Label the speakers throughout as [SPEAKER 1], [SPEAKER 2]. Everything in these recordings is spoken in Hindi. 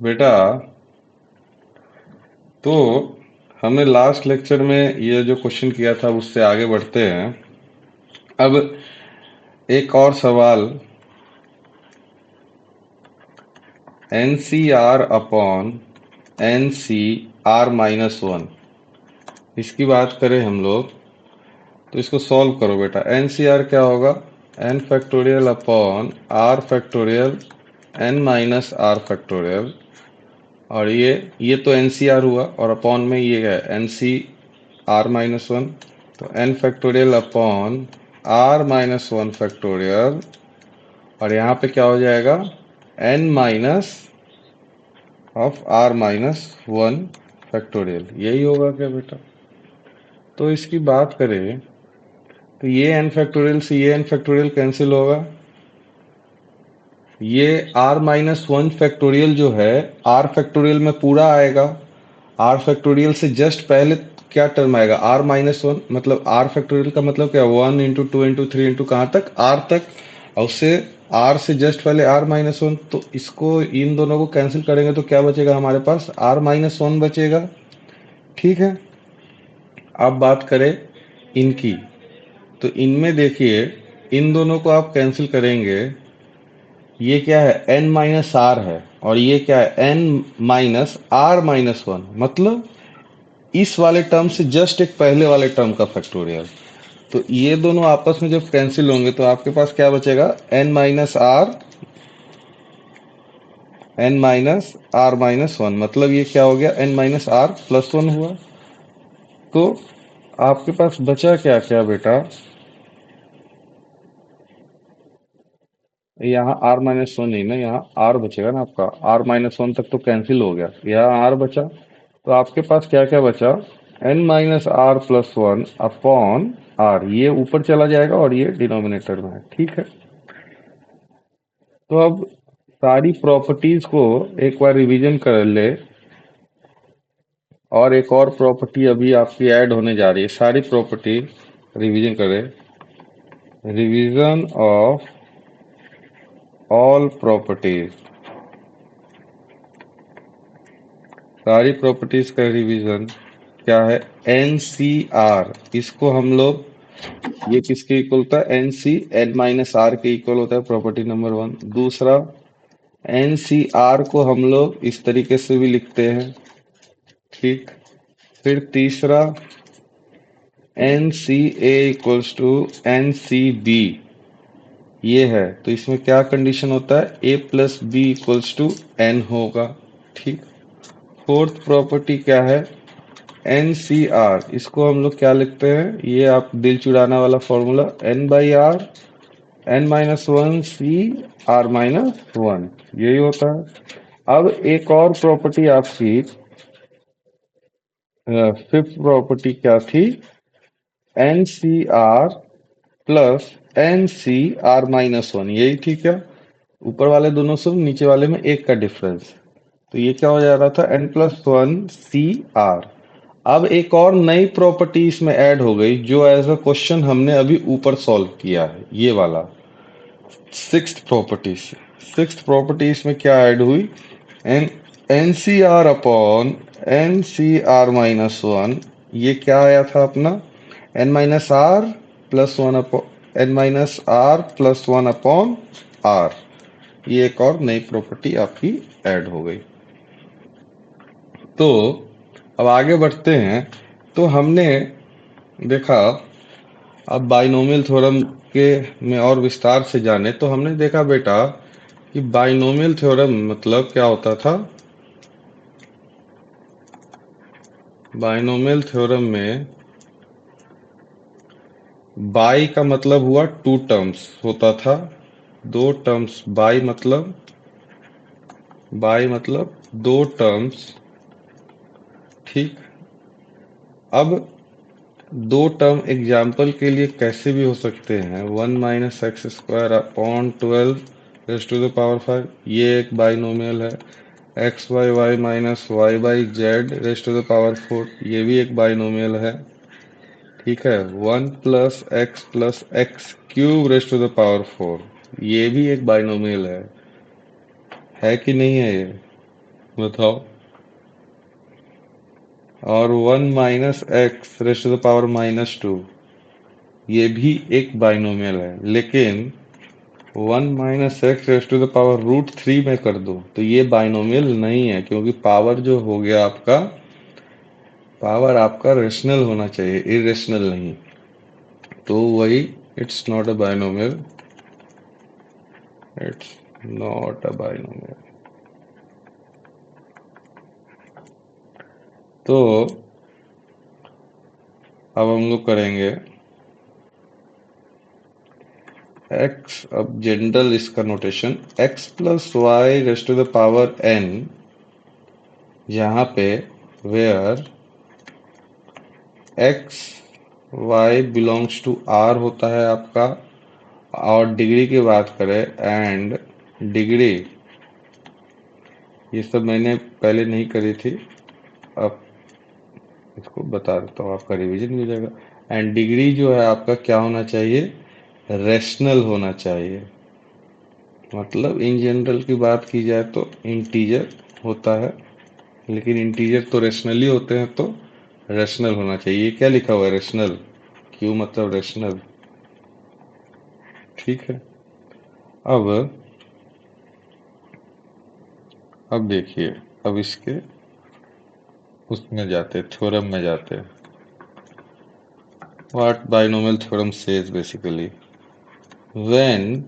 [SPEAKER 1] बेटा, तो हमने लास्ट लेक्चर में ये जो क्वेश्चन किया था उससे आगे बढ़ते हैं। अब एक और सवाल, एन सी r upon n C R minus one, इसकी बात करें हम लोग तो इसको सॉल्व करो बेटा। एन सी आर क्या होगा? N factorial upon r factorial n minus r factorial, और ये तो एन सी आर हुआ, और अपॉन में ये है N C R minus one. तो N factorial upon R minus one factorial, और यहाँ पे क्या हो जाएगा? N minus of R minus one factorial, यही होगा क्या बेटा? तो इसकी बात करें तो ये एन फैक्टोरियल से ये एन फैक्टोरियल कैंसिल होगा। ये आर माइनस वन फैक्टोरियल जो है आर फैक्टोरियल में पूरा आएगा। आर फैक्टोरियल से जस्ट पहले क्या टर्म आएगा? आर माइनस वन, मतलब आर फैक्टोरियल का मतलब क्या? One into two into three into कहाँ तक? आर तक। और उससे आर से जस्ट पहले आर माइनस वन, तो इसको इन दोनों को कैंसिल करेंगे तो क्या बचेगा हमारे पास? आर माइनस वन बचेगा। ठीक है। अब बात करें इनकी, तो इनमें देखिए, इन दोनों को आप कैंसिल करेंगे। ये क्या है? n माइनस आर है, और ये क्या है? n minus r minus one, मतलब इस वाले टर्म से जस्ट एक पहले वाले टर्म का फैक्टोरियल। तो ये दोनों आपस में जब कैंसिल होंगे तो आपके पास क्या बचेगा? n minus r minus one, मतलब ये क्या हो गया? n minus r plus one हुआ। तो आपके पास बचा क्या क्या बेटा? यहाँ आर माइनस वन नहीं ना, यहाँ आर बचेगा ना आपका। आर माइनस वन तक तो कैंसिल हो गया, यहाँ आर बचा। तो आपके पास क्या क्या बचा? N minus r plus one upon r, ये ऊपर चला जाएगा और ये डिनोमिनेटर में है। ठीक है। तो अब सारी प्रॉपर्टीज को एक बार रिवीजन कर ले, और एक और प्रॉपर्टी अभी आपकी ऐड होने जा रही है। सारी प्रॉपर्टी रिवीजन करें। रिवीजन ऑफ ऑल प्रॉपर्टीज, सारी प्रॉपर्टीज का रिवीजन क्या है? एन सी आर, इसको हम लोग, ये किसके इक्वल होता है? N c n minus r के इक्वल होता है, प्रॉपर्टी नंबर वन। दूसरा, एन सी आर को हम लोग इस तरीके से भी लिखते हैं। ठीक। फिर तीसरा, N C A equals to N C B, ये है। तो इसमें क्या कंडीशन होता है? A plus B equals to N होगा। ठीक। फोर्थ प्रॉपर्टी क्या है? एन सी आर, इसको हम लोग क्या लिखते हैं? ये आप दिल चुराना वाला formula, n by r n minus one c are minus one, यही होता है। अब एक और प्रॉपर्टी आपकी, फिफ्थ प्रॉपर्टी क्या थी? एन सी r plus n C R minus one, यही थी क्या? ऊपर वाले दोनों से नीचे वाले में एक का डिफरेंस। तो ये क्या हो जा रहा था? N plus one c r. अब एक और नई प्रॉपर्टी इसमें ऐड हो गई, जो एज अ क्वेश्चन हमने अभी ऊपर सॉल्व किया है, ये वाला सिक्स्थ प्रॉपर्टी। सिक्स्थ प्रॉपर्टी इसमें क्या ऐड हुई? एन एन सी r upon n C R minus one, ये क्या आया था अपना? N minus r plus one upon n minus r plus one upon r, ये एक और नई प्रॉपर्टी आपकी ऐड हो गई। तो अब आगे बढ़ते हैं। तो हमने देखा, अब बाइनोमियल थ्योरम के में और विस्तार से जाने तो हमने देखा बेटा कि बाइनोमियल थ्योरम मतलब क्या होता था? बाइनोमियल थ्योरम में बाई का मतलब हुआ टू टर्म्स होता था, दो टर्म्स। बाई मतलब दो टर्म्स। ठीक। अब दो टर्म एग्जाम्पल के लिए कैसे भी हो सकते हैं? One minus x square upon twelve raise to the power five, ये एक बाइनोमियल है। X by y minus y by z raise to the power four, ये भी एक बाइनोमियल है। ठीक है। One plus x cube raise to the power four, ये भी एक बाइनोमियल है कि नहीं है ये? बताओ। और 1 minus x raised to the power -2 ये भी एक बाइनोमियल है, लेकिन 1 minus x raised to the power √3 में कर दो तो ये बाइनोमियल नहीं है, क्योंकि पावर जो हो गया आपका, पावर आपका रेशनल होना चाहिए, इरेशनल नहीं। तो वही, it's not a binomial, it's not a binomial. तो अब हम लोग करेंगे x, अब जनरल इसका notation x plus y raised to the power n, यहाँ पे where x y belongs to r होता है आपका, और डिग्री की बात करें एंड डिग्री, ये सब मैंने पहले नहीं करी थी, अब इसको बता देता हूँ, आपका रिवीजन हो जाएगा। एंड डिग्री जो है आपका क्या होना चाहिए, रेशनल होना चाहिए। मतलब इन जनरल की बात की जाए तो इंटीजर होता है, लेकिन इंटीजर तो रेशनली होते हैं, तो रेशनल होना चाहिए। ये क्या लिखा हुआ है, रेशनल, क्यू मतलब रेशनल, ठीक है। अब अब देखिए, अब इसके उसमें जाते, थ्योरम में जाते हैं। What binomial theorem says basically, when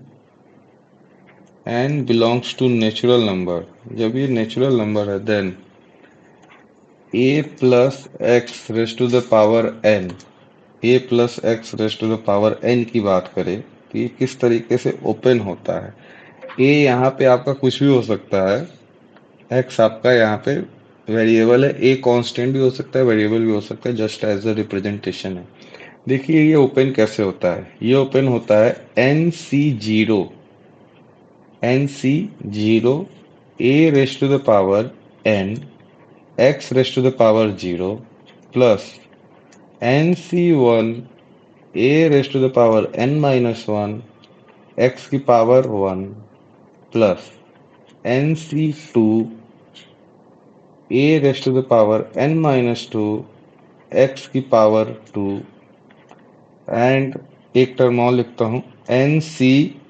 [SPEAKER 1] n belongs to natural number, जब ये नेचुरल नंबर है, then a plus x raised to the power n, a plus x raised to the power n की बात करें तो ये किस तरीके से ओपन होता है। a यहाँ पे आपका कुछ भी हो सकता है, x आपका यहाँ पे वेरिएबल है, a कांस्टेंट भी हो सकता है, वेरिएबल भी हो सकता है, जस्ट एज अ रिप्रेजेंटेशन है। देखिए ये ओपन कैसे होता है, ये ओपन होता है NC0, NC0 a raised to the power n x raised to the power 0 plus NC1 a raised to the power n minus 1 x की power 1 plus NC2 a raised to the power n minus 2 x की पावर 2 एंड एक टर्म और लिखता हूँ NC3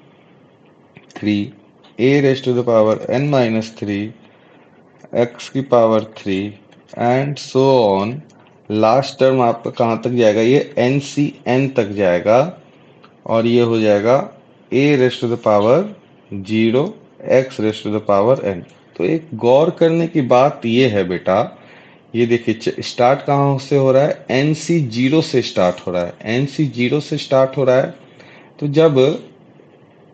[SPEAKER 1] a raised to the power n minus 3 x की power 3 and so on. Last term आपका कहाँ तक जाएगा, ये NCn तक जाएगा, और ये हो जाएगा a raised to the power 0 x raised to the power n। तो एक गौर करने की बात ये है बेटा, ये देखिए स्टार्ट कहाँ से हो रहा है, NC0 से स्टार्ट हो रहा है, NC0 से स्टार्ट हो रहा है। तो जब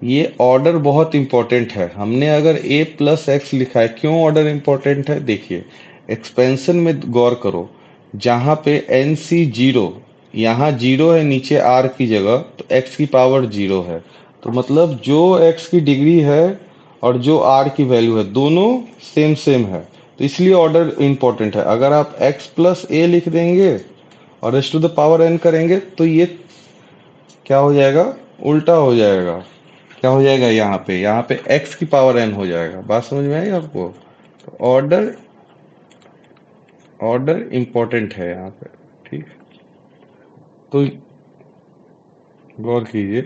[SPEAKER 1] ये ऑर्डर बहुत इंपॉर्टेंट है, हमने अगर a प्लस एक्स लिखा है, क्यों ऑर्डर इंपॉर्टेंट है, देखिए एक्सपेंशन में गौर करो, जहां पे NC0, यहाँ 0 है नीचे r की जगह, तो x की पावर 0 है, तो मतलब जो x की डिग्री है और जो r की वैल्यू है दोनों सेम सेम है, तो इसलिए ऑर्डर इंपॉर्टेंट है। अगर आप x प्लस a लिख देंगे और raised to the power n करेंगे तो ये क्या हो जाएगा, उल्टा हो जाएगा। क्या हो जाएगा, यहाँ पे x की पावर n हो जाएगा। बात समझ में आई आपको, तो ऑर्डर, ऑर्डर इंपॉर्टेंट है यहाँ पे, ठीक। तो गौर कीजिए,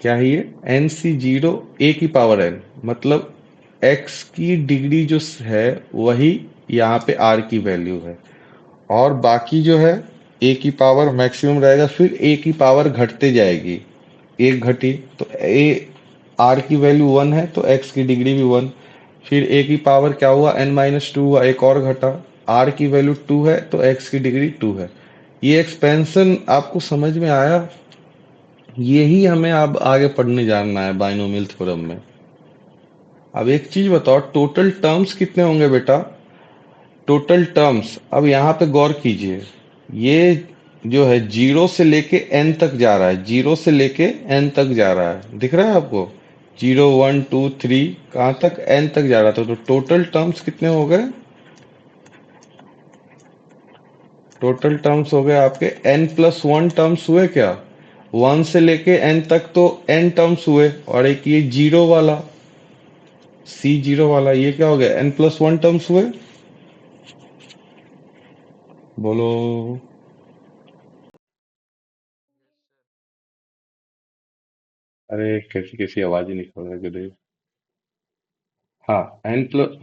[SPEAKER 1] क्या है ये, NC0 a की पावर n, मतलब x की डिग्री जो है वही यहाँ पे r की वैल्यू है, और बाकी जो है a की पावर मैक्सिमम रहेगा, फिर a की पावर घटते जाएगी, एक घटी तो a, r की वैल्यू 1 है तो x की डिग्री भी 1, फिर a की पावर क्या हुआ, n-2 हुआ, एक और घटा, r की वैल्यू 2 है तो x की डिग्री 2 है। ये एक्सपेंशन आपको समझ में आया, यही हमें अब आगे पढ़ने जानना है बाइनोमियल थ्योरम में। अब एक चीज बताओ, टोटल टर्म्स कितने होंगे बेटा, टोटल टर्म्स, अब यहाँ पे गौर कीजिए, ये जो है 0 से लेके n तक जा रहा है, 0 से लेके n तक जा रहा है, दिख रहा है आपको, 0 1 2 3 कहाँ तक, n तक जा रहा था। तो टोटल टर्म्स कितने हो गए, टोटल टर्म्स हो गए आपके n+1 टर्म्स हुए क्या, 1 से लेके n तक तो n टर्म्स हुए, और एक ये 0 वाला, C0 वाला ये क्या हो गया, n+1 टर्म्स हुए, बोलो। अरे कैसी कैसी आवाज ही निकल रहा है गधे। हाँ, एन प्लस,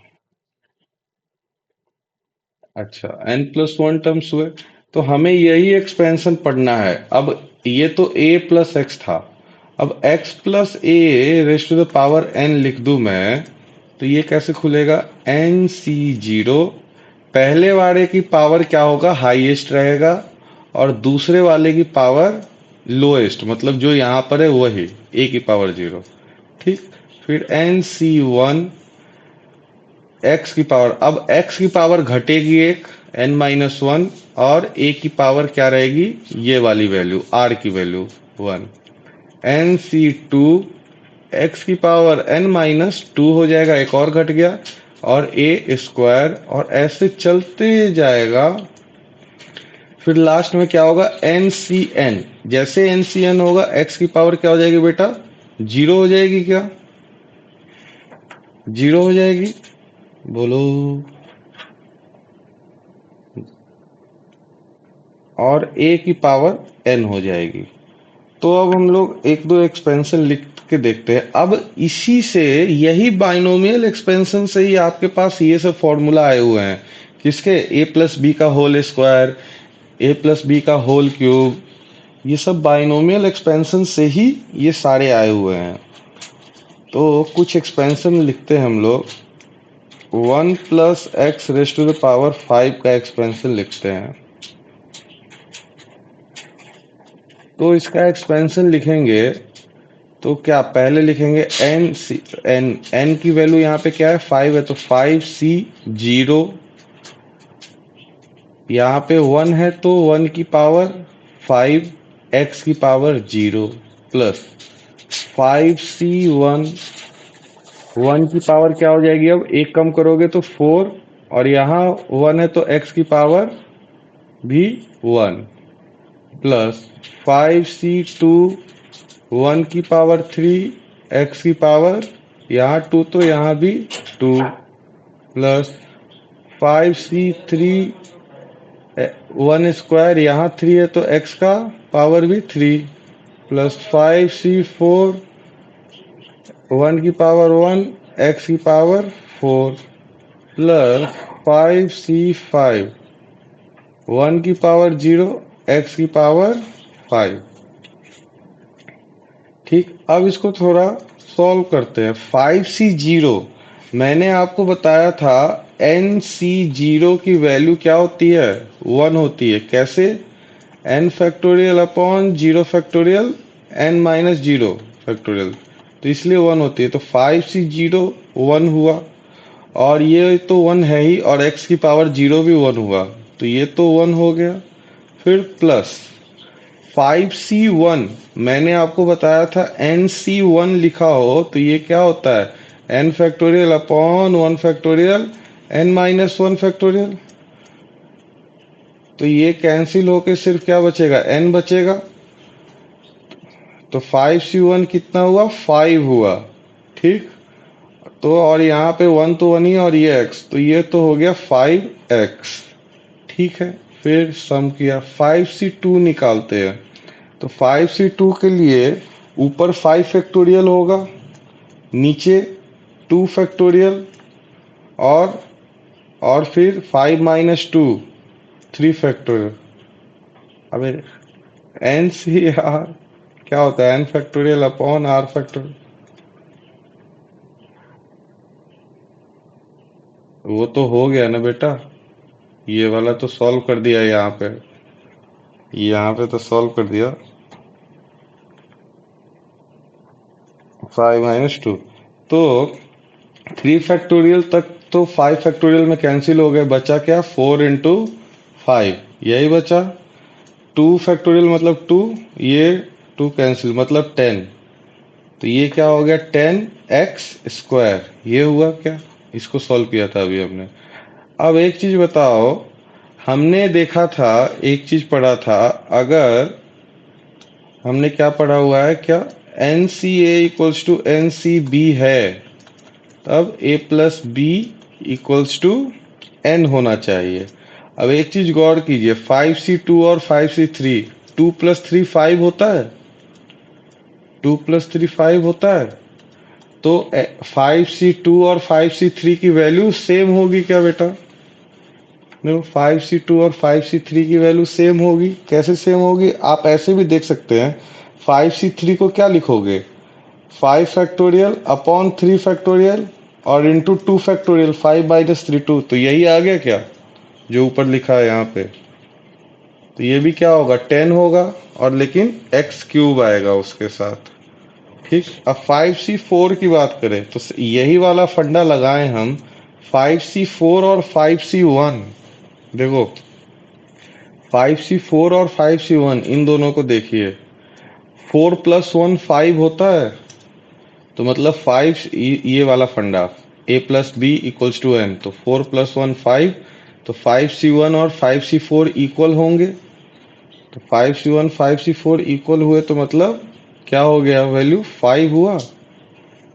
[SPEAKER 1] अच्छा n+1 टर्म्स हुए, तो हमें यही एक्सपेंशन पढ़ना है। अब ये तो a+x था, अब x+a raised to the power n लिख दूं मैं, तो ये कैसे खुलेगा, nc0, पहले वाले की पावर क्या होगा, हाईएस्ट रहेगा, और दूसरे वाले की पावर लोएस्ट, मतलब जो यहाँ पर है वही a की पावर 0। ठीक, फिर nc1 x की पावर, अब x की पावर घटेगी एक, n-1, और a की पावर क्या रहेगी, ये वाली वैल्यू r की वैल्यू 1, nc2 x की पावर n-2 हो जाएगा, एक और घट गया, और a स्क्वायर, और ऐसे चलते जाएगा। फिर लास्ट में क्या होगा, ncn, जैसे ncn होगा x की पावर क्या हो जाएगी बेटा, 0 हो जाएगी, क्या 0 हो जाएगी, बोलो। और a की पावर n हो जाएगी। तो अब हम लोग एक दो एक्सपेंशन लिख के देखते हैं। अब इसी से, यही बाइनोमियल एक्सपेंशन से ही आपके पास ये सब फॉर्मूला आए हुए हैं, किसके, a+b का होल स्क्वायर, a+b का होल क्यूब, ये सब बाइनोमियल एक्सपेंशन से ही ये सारे आए हुए हैं। तो कुछ एक्सपेंशन लिखते हैं हम लोग। 1+x rest to the power 5 का एक्सपेंशन लिखते हैं। तो इसका एक्सपेंशन लिखेंगे तो क्या पहले लिखेंगे, एन सी, एन की वैल्यू यहाँ पे क्या है, 5 है, तो 5c0, यहाँ पे 1 है तो 1 की पावर 5, x की पावर 0, प्लस 5c1, 1 की पावर क्या हो जाएगी, अब एक कम करोगे तो 4, और यहाँ 1 है तो x की पावर भी 1, प्लस 5c2, 1 की पावर 3, x की पावर, यहाँ 2 तो यहाँ भी 2, प्लस 5c3, 1 स्क्वायर, यहाँ 3 है तो x का पावर भी 3, प्लस 5c4, 1 की पावर 1, x की पावर 4, प्लस 5c5, 1 की पावर 0, x की पावर 5। ठीक, अब इसको थोड़ा सॉल्व करते हैं। 5c0, मैंने आपको बताया था nc0 की वैल्यू क्या होती है, 1 होती है। कैसे, n factorial upon 0 factorial, n-0 factorial, तो इसलिए 1 होती है। तो 5c0 1 हुआ, और ये तो 1 है ही, और x की पावर 0 भी 1 हुआ, तो ये तो 1 हो गया। फिर प्लस 5c1, मैंने आपको बताया था nc1 लिखा हो तो ये क्या होता है, n factorial upon 1 factorial, n-1 factorial, तो ये कैंसिल होके सिर्फ क्या बचेगा, n बचेगा। तो 5c1 कितना हुआ, 5 हुआ। ठीक, तो और यहाँ पे 1 तो 1 ही, और ये x, तो ये तो हो गया 5x। ठीक है, फिर सम किया, 5c2 निकालते हैं। तो 5c2 के लिए ऊपर 5 फैक्टोरियल होगा, नीचे 2 फैक्टोरियल, और फिर 5-2, 3 फैक्टोरियल। अबे एन सी आर क्या होता है, n factorial upon r factorial, वो तो हो गया ना बेटा, ये वाला तो सॉल्व कर दिया, यहाँ पे तो सॉल्व कर दिया। 5-2, तो 3 फैक्टोरियल तक तो 5 फैक्टोरियल में कैंसिल हो गए, बचा क्या, 4 × 5, यही बचा। 2 फैक्टोरियल मतलब 2, ये 2 कैंसिल मतलब 10, तो ये क्या हो गया, 10x², ये हुआ क्या, इसको सॉल्व किया था अभी हमने। अब एक चीज बताओ, हमने देखा था, एक चीज पढ़ा था, अगर हमने क्या पढ़ा हुआ है, क्या NCA = NCB है, अब a plus B equals to n होना चाहिए। अब एक चीज गौर कीजिए, 5c2 और 5c3, 2 प्लस 3 5 होता है, 2 प्लस 3 5 होता है। तो 5c2 और 5c3 की वैल्यू सेम होगी क्या बेटा? देखो 5c2 और 5c3 की वैल्यू सेम होगी। कैसे सेम होगी? आप ऐसे भी देख सकते हैं, 5c3 को क्या लिखोगे, 5 फैक्टोरियल अपॉन 3 फैक्टोरियल और इंटू 2 फैक्टोरियल, 5 माइनस 3 2। तो यही आ गया क्या जो ऊपर लिखा है यहाँ पे? तो ये भी क्या होगा, 10 होगा, और लेकिन एक्स क्यूब आएगा उसके साथ। ठीक। अब 5c4 की बात करें तो यही वाला फंडा लगाए हम 5c4 और 5c1। देखो 5c4 और 5c1 इन दोनों को देखिए, 4 प्लस 1 5 होता है। तो मतलब 5 ये वाला फंडा, a plus B equals to n, तो 4 प्लस 1 5। तो 5c1 और 5c4 इक्वल होंगे। तो 5c1 5c4 इक्वल हुए तो मतलब क्या हो गया, वैल्यू 5 हुआ।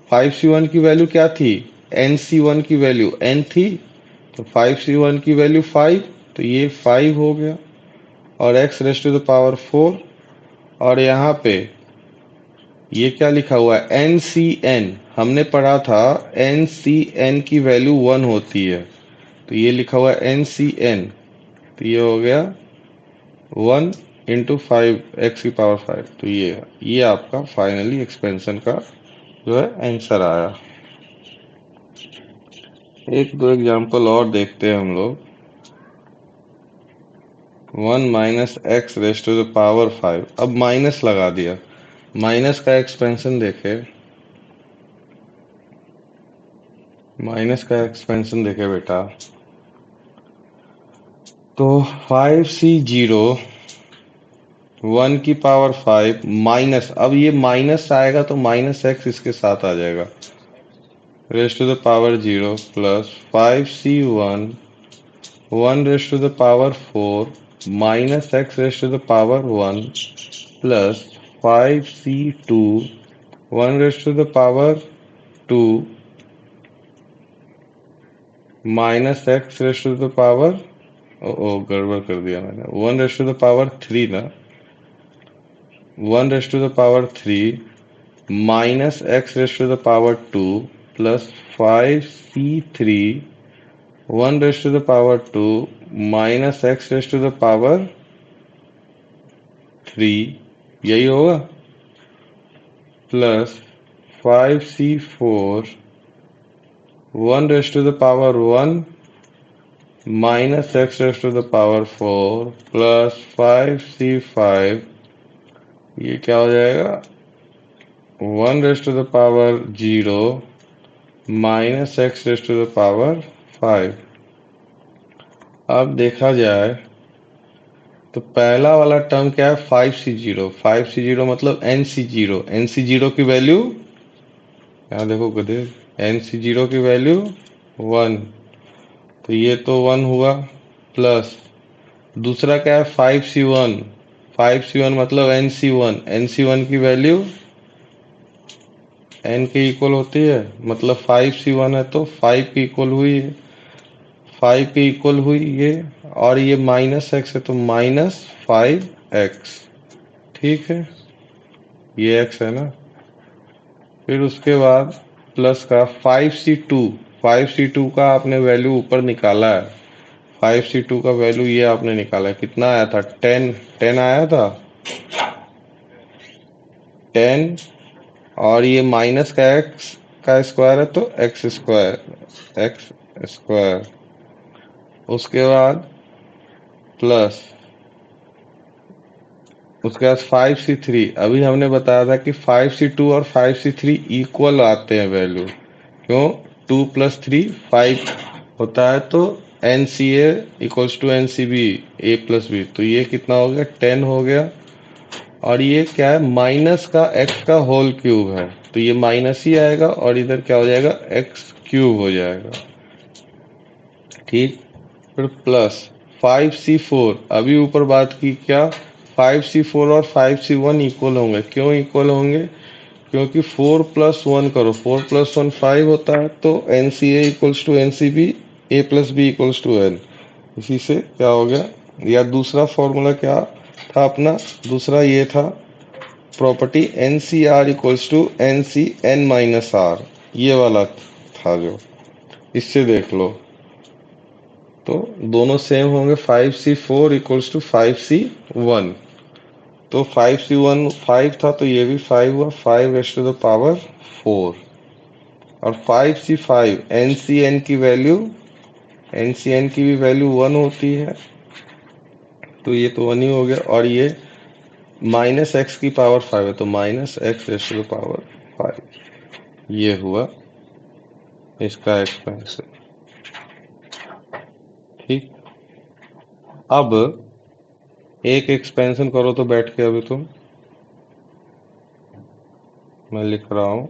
[SPEAKER 1] 5c1 की वैल्यू क्या थी, nc1 की वैल्यू n थी, तो 5c1 की वैल्यू 5, तो ये 5 हो गया। और x raise to the power 4, और यहाँ पे ये क्या लिखा हुआ है, NCN। हमने पढ़ा था NCN की वैल्यू 1 होती है, तो ये लिखा हुआ है NCN। तो ये हो गया 1 इंटू 5 एक्स की पावर 5। तो ये आपका फाइनली एक्सपेंशन का जो है आंसर आया। एक दो एग्जाम्पल और देखते हैं हम लोग। 1 minus x raise to the power 5, अब माइनस लगा दिया। माइनस का एक्सपेंशन देखे, माइनस का एक्सपेंशन देखे बेटा, तो 5c0 1 की पावर 5 माइनस, अब ये माइनस आएगा तो माइनस एक्स इसके साथ आ जाएगा, raise to the power 0 plus 5c1 1 raise to the power 4 minus x raise to the power 1 plus 5c2 1 raise to the power 2 minus x raise to the power, ओ गड़बड़ कर दिया मैंने, 1 रेज टू द पावर 3 ना, 1 raise to the power 3 minus x raise to the power 2 plus 5c3 1 raise to the power 2 minus x raise to the power 3, यही होगा, plus 5c4 1 raise to the power 1 minus x raise to the power 4 plus 5c5, ये क्या हो जाएगा, 1 raise to the power 0 minus x raise to the power 5। अब देखा जाए तो पहला वाला टर्म क्या है, 5c0, 5c0 मतलब nc0, nc0 की वैल्यू, यहाँ देखो गधे, nc0 की वैल्यू 1, तो ये तो 1 हुआ, प्लस दूसरा क्या है 5c1, 5c1 मतलब nc1, nc1 की वैल्यू n के इक्वल होती है, मतलब 5c1 है तो 5 के इक्वल हुई है, 5 के इक्वल हुई ये, और ये माइनस एक्स है तो माइनस 5x। ठीक है, ये x है ना। फिर उसके बाद प्लस का 5c2, 5c2 का आपने वैल्यू ऊपर निकाला है, 5c2 का वैल्यू ये आपने निकाला है, कितना आया था, 10, 10 आया था, 10, और ये माइनस का x का स्क्वायर है तो एक्स स्क्वायर, एक्स स्क्वायर। उसके बाद प्लस, उसके बाद 5c3, अभी हमने बताया था कि 5c2 और 5c3 इक्वल आते हैं वैल्यू, क्यों, 2 प्लस 3 5 होता है, तो NCA equals to NCB, a plus b, तो ये कितना हो गया, 10 हो गया। और ये क्या है, माइनस का x का होल क्यूब है, तो ये माइनस ही आएगा, और इधर क्या हो जाएगा, x क्यूब हो जाएगा। ठीक। फिर प्लस 5c4, अभी ऊपर बात की क्या, 5c4 और 5c1 इक्वल होंगे, क्यों इक्वल होंगे, क्योंकि 4+1 करो, 4+1 5 होता है, तो n C A equals to N C b, a plus B equals to n. इसी से क्या हो गया, या दूसरा फॉर्मूला क्या था अपना, दूसरा ये था property n C r equals to N c n minus r, ये वाला था जो, इससे देख लो तो दोनों सेम होंगे। 5C4 इक्वल्स टू 5C1, तो 5C1 5 था, तो ये भी 5 हुआ, 5 रेज़ टू द पावर 4। और 5C5 एनसीएन की वैल्यू, एनसीएन की भी वैल्यू 1 होती है, तो ये तो 1 ही हो गया। और ये -x⁵ है, तो -x⁵5, ये हुआ इसका एक्सपेंशन। ठीक, अब एक एक्सपेंशन करो तो बैठ के, अभी तुम, मैं लिख रहा हूँ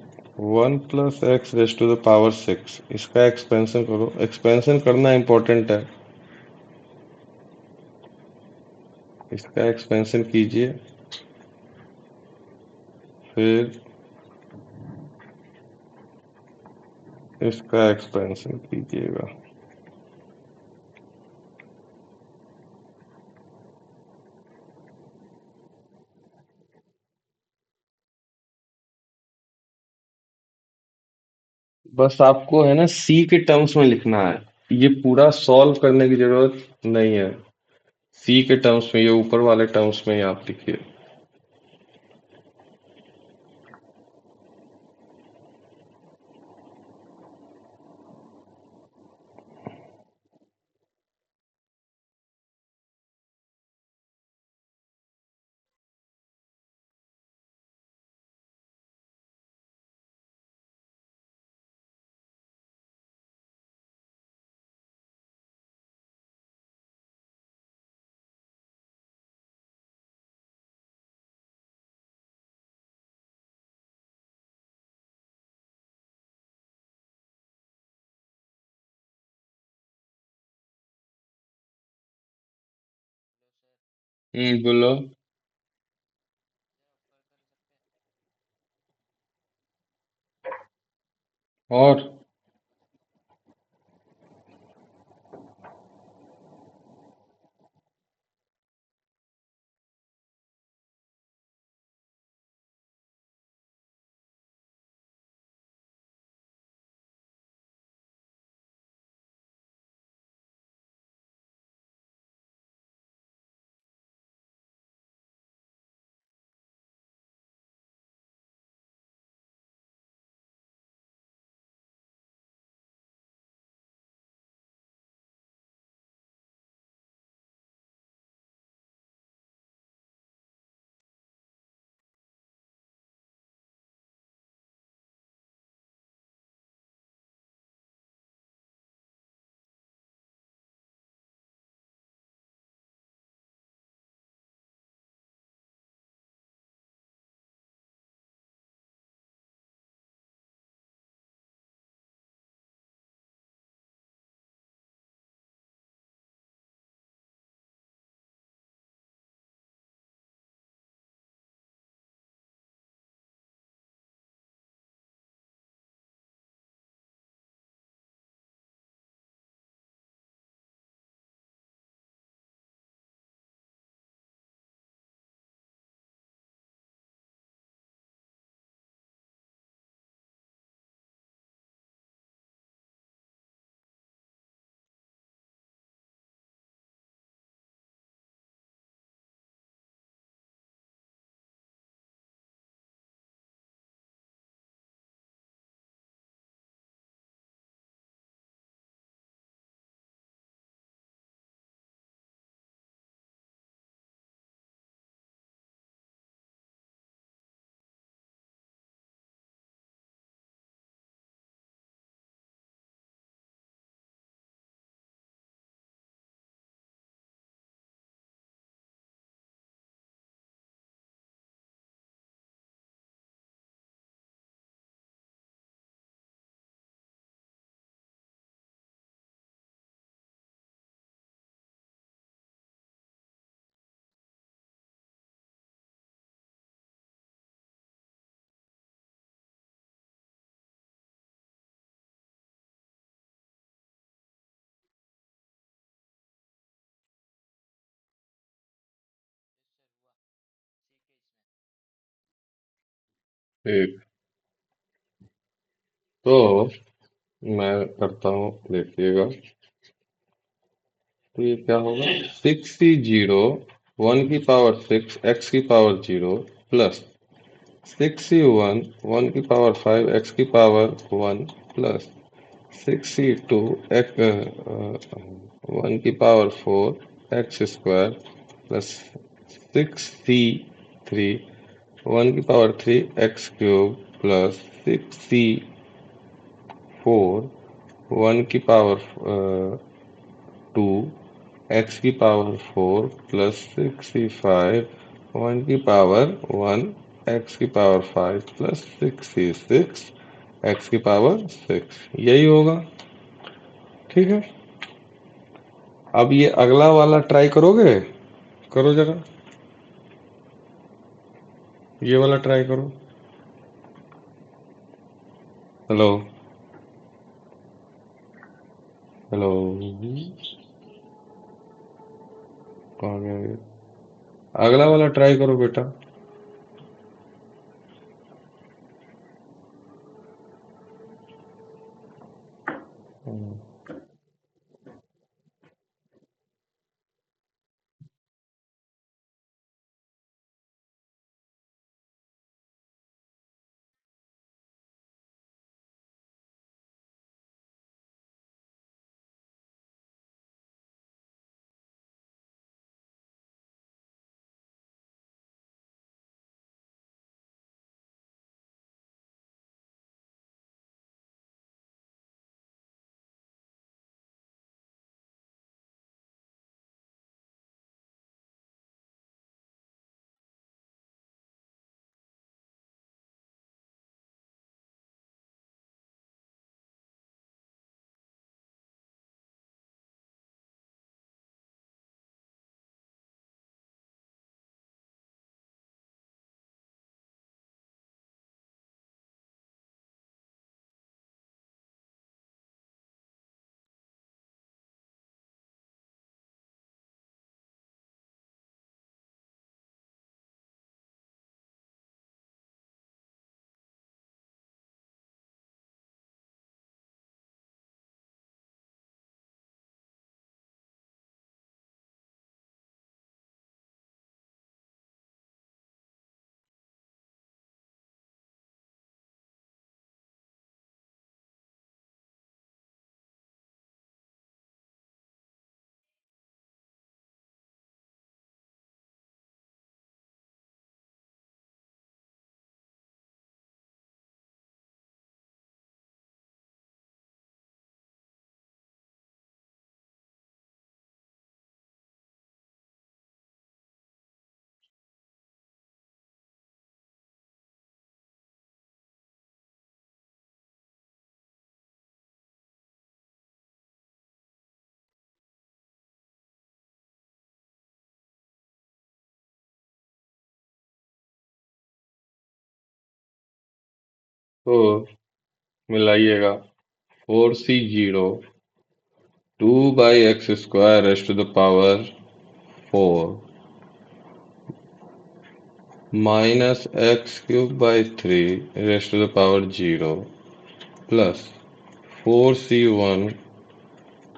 [SPEAKER 1] 1+x⁵ इसका एक्सपेंशन करो। एक्सपेंशन करना इंपॉर्टेंट है, इसका एक्सपेंशन कीजिए, फिर इसका एक्सपेंशन कीजिएगा। बस आपको है ना सी के टर्म्स में लिखना है, ये पूरा सॉल्व करने की जरूरत नहीं है। सी के टर्म्स में, ये ऊपर वाले टर्म्स में ही आप लिखिए। बोलो। और ठीक। तो मैं करता हूँ, देखिएगा। तो ये क्या होगा? 6c0 1 की पावर 6 x की पावर 0 प्लस 6c1 1 की पावर 5 x की पावर 1 प्लस 6c2 1 की power 4 x square plus 6c3 1 की power 3 x cube plus 6c4 1 की पावर 2 x की पावर 4 प्लस 6c5 1 की पावर 1 x की पावर 5 प्लस 6c6 x की पावर 6, यही होगा। ठीक है। अब ये अगला वाला ट्राई करोगे? करो जरा, ये वाला ट्राई करो। हेलो। हेलो। कहाँ गया ये? अगला वाला ट्राई करो बेटा। तो मिलाइएगा। 4c0 2 by x square raised to the power 4 minus x cube by 3 raised to the power 0 plus 4c1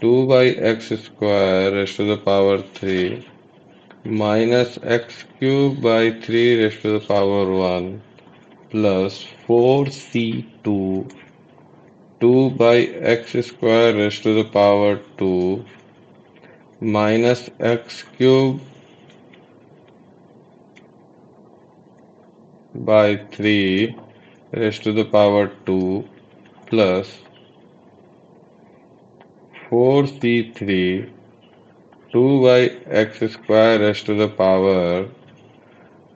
[SPEAKER 1] 2 by x square raised to the power 3 minus x cube by 3 raised to the power 1 plus 4c2 2 by x square raised to the power 2 minus x cube by 3 raised to the power 2 plus 4c3 2 by x square raised to the power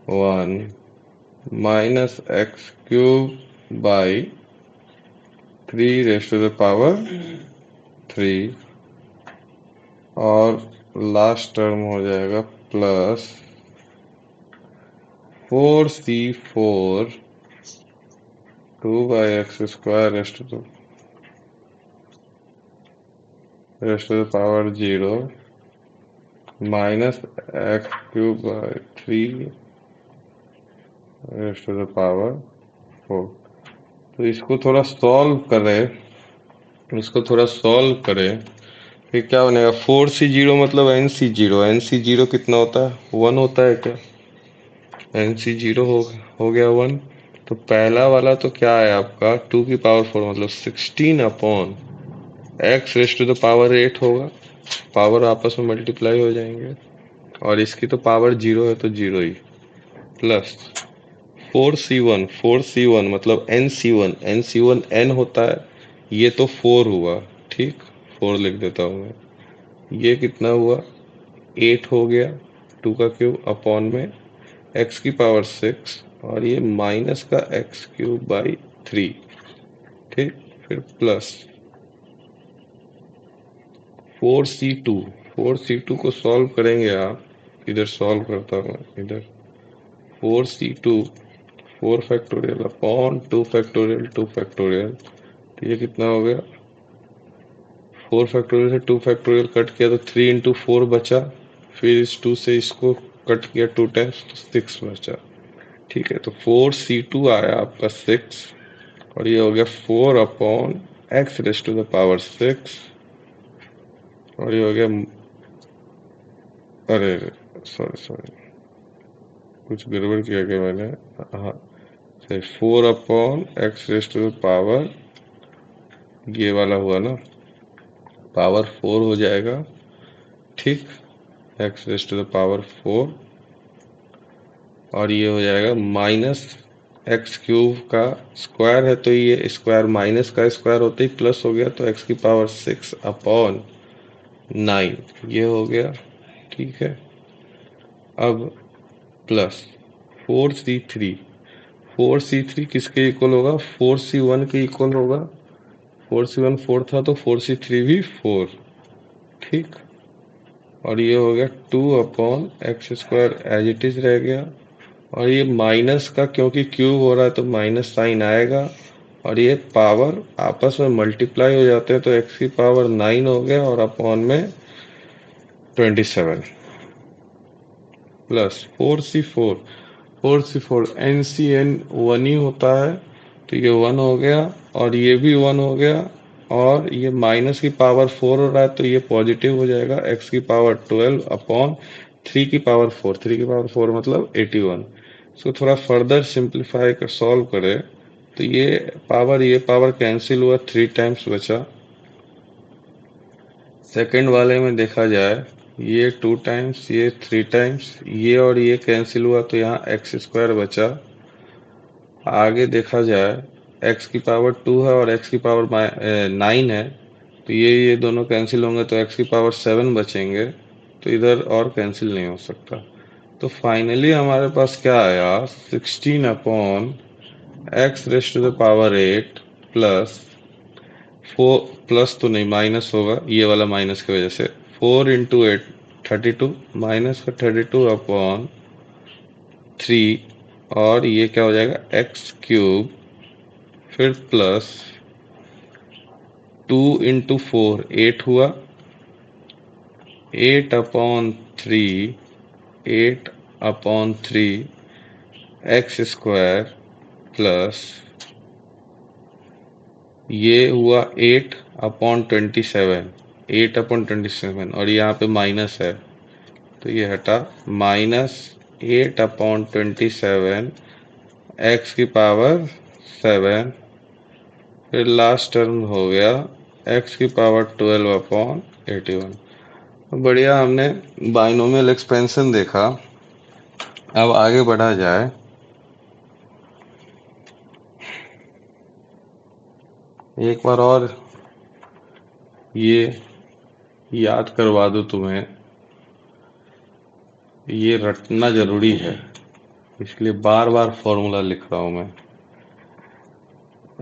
[SPEAKER 1] 1 minus x cube by 3 raised to the power 3 और लास्ट टर्म हो जाएगा plus 4c4 2 by x square raised to the power 0 minus x cube by 3 raised to the power 4। तो इसको थोड़ा सॉल्व करें, फिर क्या बनेगा? 4C0 मतलब NC0। NC0 कितना होता है? 1 होता है क्या? NC0 हो गया 1। तो पहला वाला तो क्या है आपका 2 की पावर 4 मतलब 16 upon x raise to the power 8 होगा। पावर आपस में मल्टीप्लाई हो जाएंगे, और इसकी तो पावर 0 है तो 0 ही, प्लस 4C1 मतलब NC1 N होता है, ये तो 4 हुआ, ठीक, 4 लिख देता हूँ मैं। ये कितना हुआ? 8 हो गया, 2 का क्यूब अपॉन में x⁻6, और ये माइनस का x³/3, ठीक। फिर प्लस 4C2। 4C2 को सॉल्व करेंगे आप, इधर सॉल्व करता हूँ इधर। 4C2 4 factorial upon 2 factorial 2 factorial, तो ये कितना हो गया? 4 फैक्टोरियल से 2 फैक्टोरियल कट किया तो 3 इंटू 4 बचा, फिर इस 2 से इसको कट किया 2 टाइम्स तो 6 बचा, ठीक है। तो 4C2 आया आपका 6, और ये हो गया 4 upon x raise to the power 6, और ये हो गया, अरे सॉरी कुछ गड़बड़ किया क्या मैंने? हाँ, 4 upon x raise to the power, ये वाला हुआ ना, पावर 4 हो जाएगा, ठीक, x raise to the power 4, और ये हो जाएगा माइनस x³ का स्क्वायर है, तो ये स्क्वायर माइनस का स्क्वायर होते ही प्लस हो गया, तो x⁻6 अपॉन 9 ये हो गया, ठीक है। अब प्लस 4C3। 4C3 किसके इक्वल होगा? 4C1 के इक्वल होगा। 4C1 4 था तो 4C3 भी 4, ठीक। और ये हो गया 2 upon x² as it is रह गया, और ये माइनस का क्योंकि क्यूब हो रहा है तो माइनस साइन आएगा, और ये पावर आपस में मल्टीप्लाई हो जाते हैं तो x⁻9 हो गया, और अपॉन में 27 प्लस 4C4। 4C4 NCN 1 ही होता है, तो ये 1 हो गया, और ये भी 1 हो गया, और ये माइनस की पावर 4 हो रहा है तो ये पॉजिटिव हो जाएगा, x⁻12 अपॉन 3 की पावर 4। 3 की पावर 4 मतलब 81। इसको थोड़ा फर्दर सिंप्लीफाई कर सॉल्व करें तो ये पावर कैंसिल हुआ, 3 टाइम्स बचा। सेकंड वाले में देखा जाए, ये 2 टाइम्स, ये 3 टाइम्स, ये और ये कैंसिल हुआ तो यहाँ x² बचा। आगे देखा जाए, x⁻2 है और x⁻9 है, तो ये दोनों कैंसिल होंगे तो x⁻7 बचेंगे, तो इधर और कैंसिल नहीं हो सकता। तो फाइनली हमारे पास क्या आया? 16 upon x raise to the power 8 plus 4, plus तो नहीं माइनस होगा, ये वाला माइनस की वजह से, 4 इंटू 8 32, माइनस का 32 अपॉन 3, और ये क्या हो जाएगा? x³, फिर प्लस 2 इंटू 4 8 हुआ, 8 अपॉन 3, 8 अपॉन 3 x² प्लस ये हुआ 8 अपॉन 27, 8 अपॉन 27, और यहाँ पे माइनस है तो ये हटा, माइनस 8 अपॉन 27 x⁻7, फिर लास्ट टर्म हो गया x⁻12 अपॉन 81। बढ़िया, हमने बाइनोमियल एक्सपेंशन देखा। अब आगे बढ़ा जाए। एक बार और ये याद करवा दूं तुम्हें, ये रटना जरूरी है, इसलिए बार बार फॉर्मूला लिख रहा हूं मैं।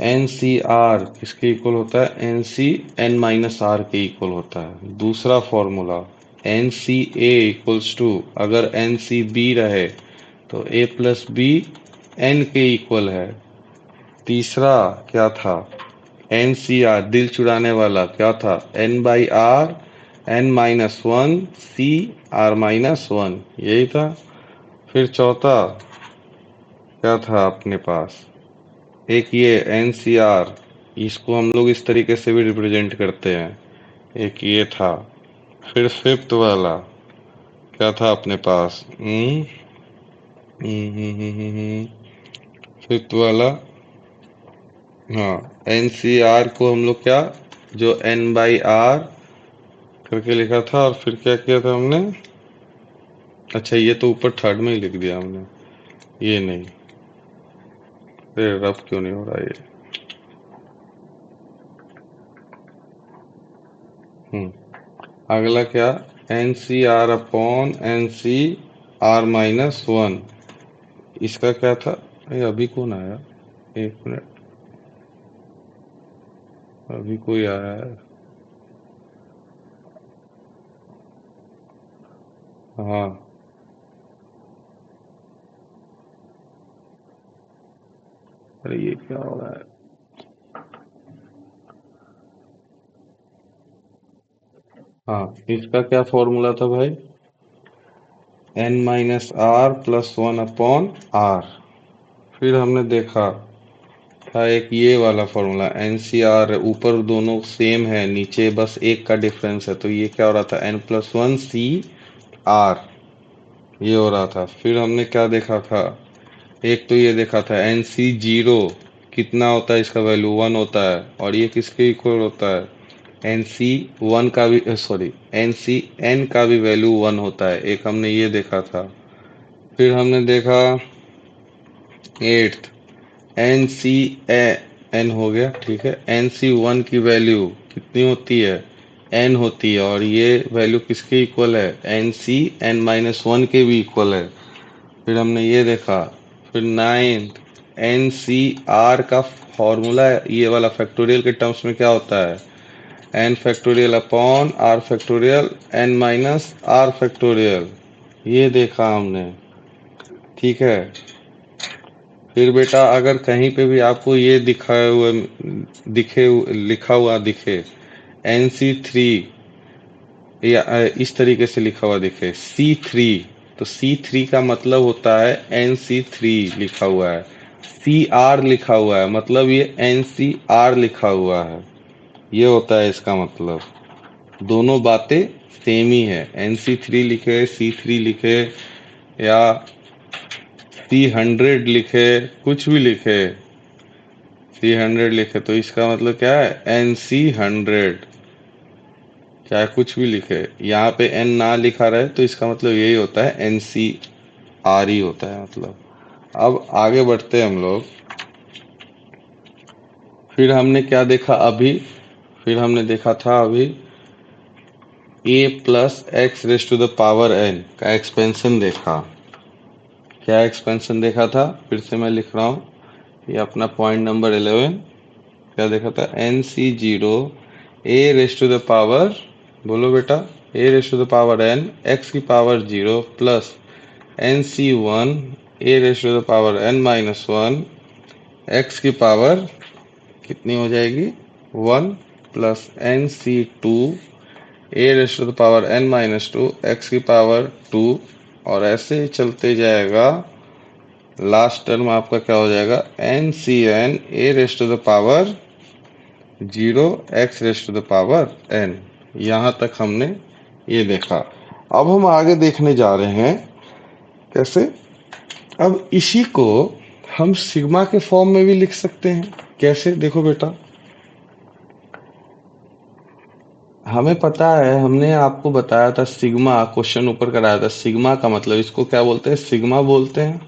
[SPEAKER 1] NCR किसके इक्वल होता है? NC N-R के इक्वल होता है। दूसरा फॉर्मूला NCA इक्वल्स टू, अगर NCB रहे तो A प्लस बी N के इक्वल है। तीसरा क्या था? NCR, दिल चुराने वाला क्या था? N/R N-1 CR-1, यही था। फिर चौथा क्या था अपने पास? एक ये NCR, इसको हम लोग इस तरीके से भी रिप्रेजेंट करते हैं। एक ये था। फिर फिफ्थ वाला क्या था अपने पास? फिफ्थ वाला, हाँ, NCR को हम लोग क्या, जो N/R करके लिखा था, और फिर क्या किया था हमने? अच्छा, ये तो ऊपर थर्ड में ही लिख दिया हमने, ये नहीं। फिर रब क्यों नहीं हो रहा ये? अगला क्या? NCR/NCR-1। इसका क्या था? ये अभी कौन आया? एक मिनट, अभी कोई आया है। हाँ, अरे ये क्या हो रहा है? हाँ, इसका क्या फॉर्मूला था भाई? N-R+1/R। फिर हमने देखा था एक ये वाला फॉर्मूला NCR, ऊपर दोनों सेम है, नीचे बस एक का डिफरेंस है, तो ये क्या हो रहा था? N+1CR, ये हो रहा था। फिर हमने क्या देखा था? एक तो ये देखा था NC0 कितना होता है, इसका वैल्यू 1 होता है, और ये किसके इक्वल होता है? NC1 का भी, सॉरी, NCN का भी वैल्यू 1 होता है, एक हमने ये देखा था। फिर हमने देखा एट्थ, NCN हो गया, ठीक है। NC1 की वैल्यू कितनी होती है? N होती है, और ये वैल्यू किसके इक्वल है? NCN-1 के भी इक्वल है। फिर हमने ये देखा। फिर नाइन्थ, NCR का फॉर्मूला ये वाला फैक्टोरियल के टर्म्स में क्या होता है? N/R N-R। ये देखा हमने, ठीक है। फिर बेटा अगर कहीं पे भी आपको ये लिखा हुआ दिखे NC3, या इस तरीके से लिखा हुआ दिखे C3, तो C3 का मतलब होता है NC3 लिखा हुआ है। CR लिखा हुआ है, मतलब ये NCR लिखा हुआ है, ये होता है इसका मतलब। दोनों बातें सेम ही है, NC3 लिखे, C3 लिखे, या C100 लिखे, कुछ भी लिखे, C100 लिखे, तो इसका मतलब क्या है? NC100, चाहे कुछ भी लिखे। यहाँ पे N ना लिखा रहे तो इसका मतलब यही होता है NCR ही होता है मतलब। अब आगे बढ़ते हैं हम लोग। फिर हमने क्या देखा अभी? फिर हमने देखा था अभी A+X⁻n का एक्सपेंशन देखा। क्या एक्सपेंशन देखा था? फिर से मैं लिख रहा हूँ, ये अपना पॉइंट नंबर 11। क्या देखा था? NC0 A⁻, बोलो बेटा, A⁻n x⁻0 plus NC1 A⁻n-1 x की पावर कितनी हो जाएगी? 1 प्लस NC2 A⁻n-2 x की पावर 2, और ऐसे ही चलते जाएगा। लास्ट टर्म आपका क्या हो जाएगा? NCN A⁻0 x⁻n। यहाँ तक हमने ये देखा। अब हम आगे देखने जा रहे हैं कैसे। अब इसी को हम सिग्मा के फॉर्म में भी लिख सकते हैं। कैसे? देखो बेटा, हमें पता है, हमने आपको बताया था सिग्मा, क्वेश्चन ऊपर कराया था। सिग्मा का मतलब इसको क्या बोलते हैं? सिग्मा बोलते हैं।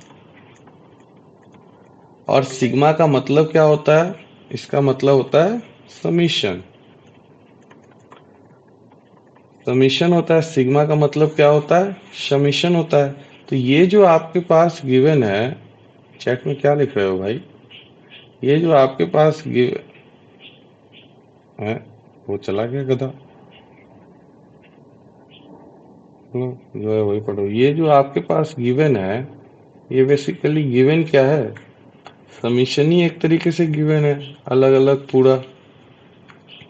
[SPEAKER 1] और सिग्मा का मतलब क्या होता है? इसका मतलब होता है समीशन। समीशन होता है। सिग्मा का मतलब क्या होता है? समीशन होता है। तो ये जो आपके पास गिवन है, चैट में क्या लिख रहे हो भाई? ये जो आपके पास गिव है, वो चला गया गधा। जो है वही पढ़ो। ये जो आपके पास गिवन है, ये बेसिकली गिवन क्या है? समीशन ही एक तरीके से गिवन है, अलग अलग पूरा।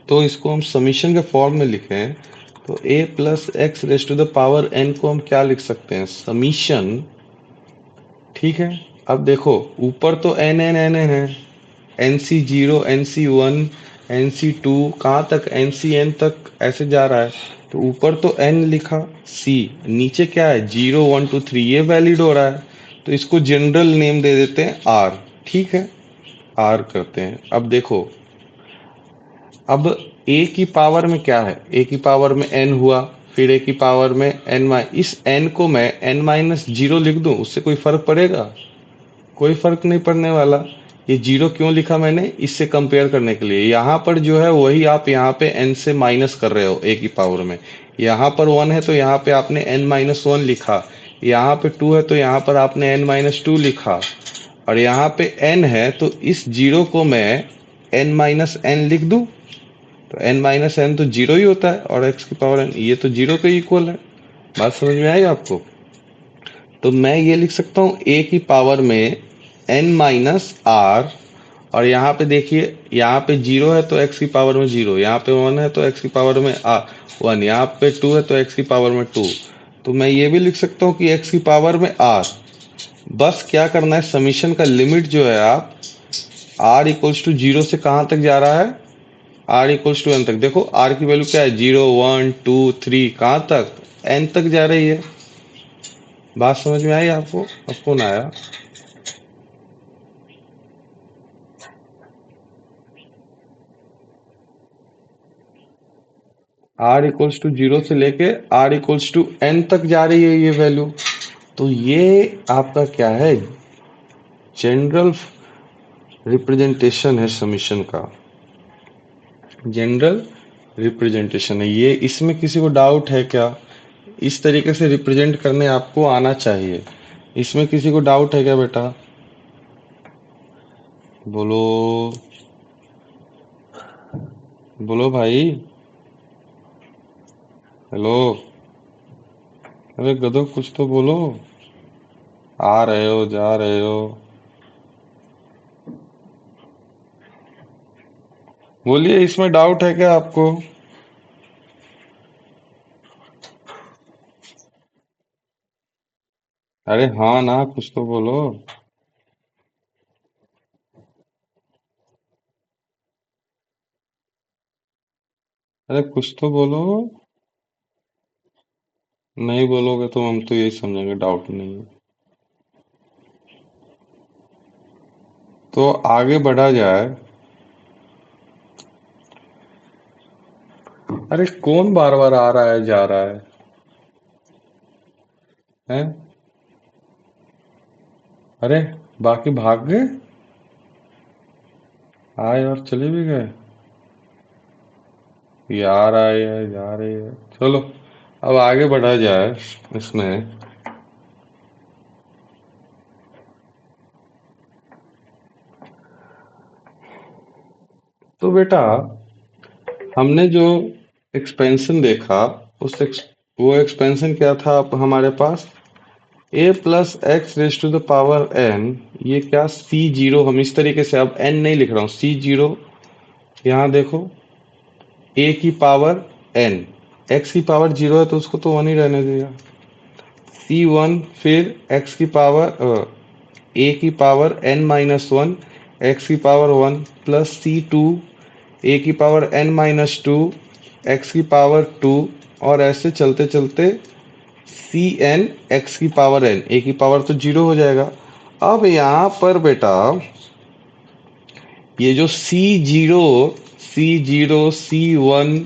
[SPEAKER 1] तो इसको हम समीशन के फॉर्म में लिखें तो A+X⁻n को हम क्या लिख सकते हैं? समीशन। ठीक है। अब देखो, ऊपर तो n n n n है, NC0, NC1, NC2 कहाँ तक NCN तक ऐसे जा रहा है। तो ऊपर तो N लिखा, C नीचे क्या है 0 1 2 3, ये वैलिड हो रहा है। तो इसको जनरल नेम दे देते हैं R। ठीक है, R करते हैं। अब देखो, अब a की पावर में क्या है, a की पावर में n हुआ, फिर a की पावर में इस n को मैं n-0 लिख दूं, उससे कोई फर्क पड़ेगा? कोई फर्क नहीं पड़ने वाला। ये जीरो क्यों लिखा मैंने, इससे कंपेयर करने के लिए। यहाँ पर जो है वही आप यहाँ पे n से माइनस कर रहे हो a की पावर में। यहाँ पर 1 है तो यहाँ पे आपने n-1 लिखा, यहाँ पे 2 है तो यहाँ पर आपने n-2 लिखा, और यहाँ पे n है तो इस जीरो को मैं n-n लिख दूं। तो n-n तो जीरो ही होता है, और x की पावर n ये तो जीरो के इक्वल है। बात समझ में आई आपको? तो मैं ये लिख सकता हूँ a की पावर में n-r, और यहाँ पे देखिए, यहाँ पे जीरो है तो x की पावर में जीरो, यहाँ पे 1 है तो x की पावर में 1, यहाँ पे 2 है तो x की पावर में 2। तो मैं ये भी लिख सकता हूँ कि x की पावर में r। बस क्या करना है, समीशन का लिमिट जो है आप r इक्वल्स टू जीरो से कहाँ तक जा रहा है, r इक्वल्स टू n तक। देखो r की वैल्यू क्या है, 0 1 2 3, कहाँ तक, n तक जा रही है। बात समझ में आई आपको? अब कौन आया? r इक्वल्स टू जीरो से लेके r इक्वल्स टू n तक जा रही है ये वैल्यू। तो ये आपका क्या है, जनरल रिप्रेजेंटेशन है समीशन का, जनरल रिप्रेजेंटेशन है ये। इसमें किसी को डाउट है क्या? इस तरीके से रिप्रेजेंट करने आपको आना चाहिए। इसमें किसी को डाउट है क्या बेटा? बोलो, बोलो भाई। हेलो, अरे गधो कुछ तो बोलो। आ रहे हो, जा रहे हो, बोलिए, इसमें डाउट है क्या आपको? अरे हाँ ना, कुछ तो बोलो। अरे कुछ तो बोलो। नहीं बोलोगे तो हम तो यही समझेंगे डाउट नहीं है। तो आगे बढ़ा जाए। अरे कौन बार बार आ रहा है जा रहा है, हैं? अरे बाकी भाग गए, आए और चले भी गए। ये आ रहा है, जा रही है, चलो अब आगे बढ़ा जाए इसमें। तो बेटा, हमने जो एक्सपेंशन देखा, वो एक्सपेंशन क्या था हमारे पास, a plus x raise to the power n, ये क्या c0, हम इस तरीके से, अब n नहीं लिख रहा हूँ, c0। यहाँ देखो, a की पावर n, x की पावर जीरो है तो उसको तो वन ही रहने देगा, c1, फिर x की पावर a की पावर n-1, x की पावर 1, प्लस c2, a की पावर n-2, x की पावर 2, और ऐसे चलते चलते cn x की पावर n, a की पावर तो जीरो हो जाएगा। अब यहाँ पर बेटा, ये जो c0, c0, c1,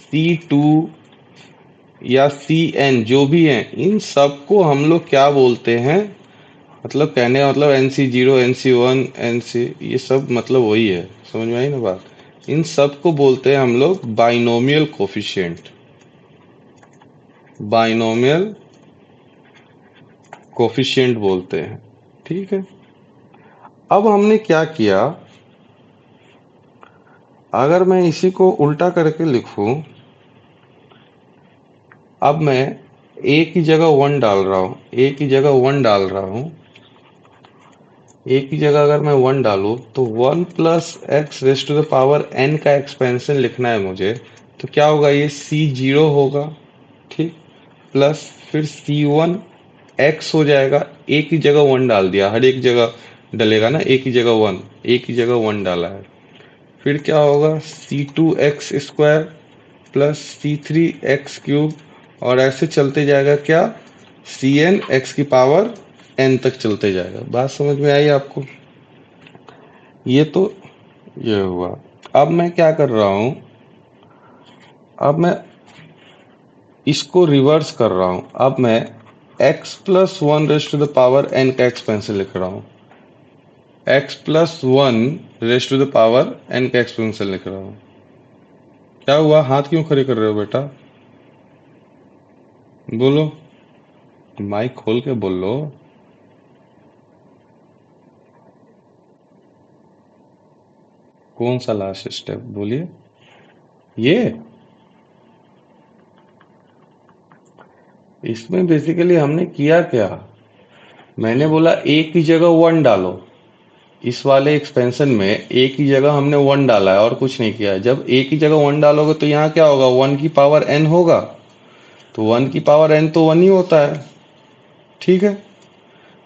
[SPEAKER 1] c2 या cn जो भी हैं, इन सबको हम लोग क्या बोलते हैं, मतलब कहने का मतलब NC0, NC1, NC, ये सब मतलब वही है। समझ में आई ना बात? इन सब को बोलते हैं हम लोग बाइनोमियल कोफिशिएंट, बाइनोमियल कोफिशिएंट बोलते हैं। ठीक है, अब हमने क्या किया, अगर मैं इसी को उल्टा करके लिखूं, अब मैं a की जगह 1 डाल रहा हूं, a की जगह 1 डाल रहा हूं, a की जगह अगर मैं 1 डालूं तो 1 plus x raise to the power n का एक्सपेंशन लिखना है मुझे। तो क्या होगा, ये c0 होगा, ठीक, प्लस फिर c1 x हो जाएगा, a की जगह 1 डाल दिया, हर एक जगह डलेगा ना, ए की जगह 1, ए की जगह 1 डाला है। फिर क्या होगा, c2x² प्लस c3x³ और ऐसे चलते जाएगा क्या, cn x की पावर n तक चलते जाएगा। बात समझ में आई आपको? ये तो ये हुआ। अब मैं क्या कर रहा हूं, अब मैं इसको रिवर्स कर रहा हूं। अब मैं x plus 1 raise to the power n का एक्सपेंशन लिख रहा हूं। x plus 1 raise to the power n का एक्सपेंशन लिख रहा हूं। क्या हुआ, हाथ क्यों खड़े कर रहे हो बेटा? बोलो, माइक खोल के बोल लो। कौन सा लास्ट स्टेप बोलिए? ये इसमें बेसिकली हमने किया क्या, मैंने बोला a की जगह 1 डालो। इस वाले एक्सपेंशन में a की जगह हमने 1 डाला है और कुछ नहीं किया है। जब a की जगह 1 डालोगे तो यहाँ क्या होगा, 1 की पावर n होगा। तो 1 की पावर n तो 1 ही होता है, ठीक है।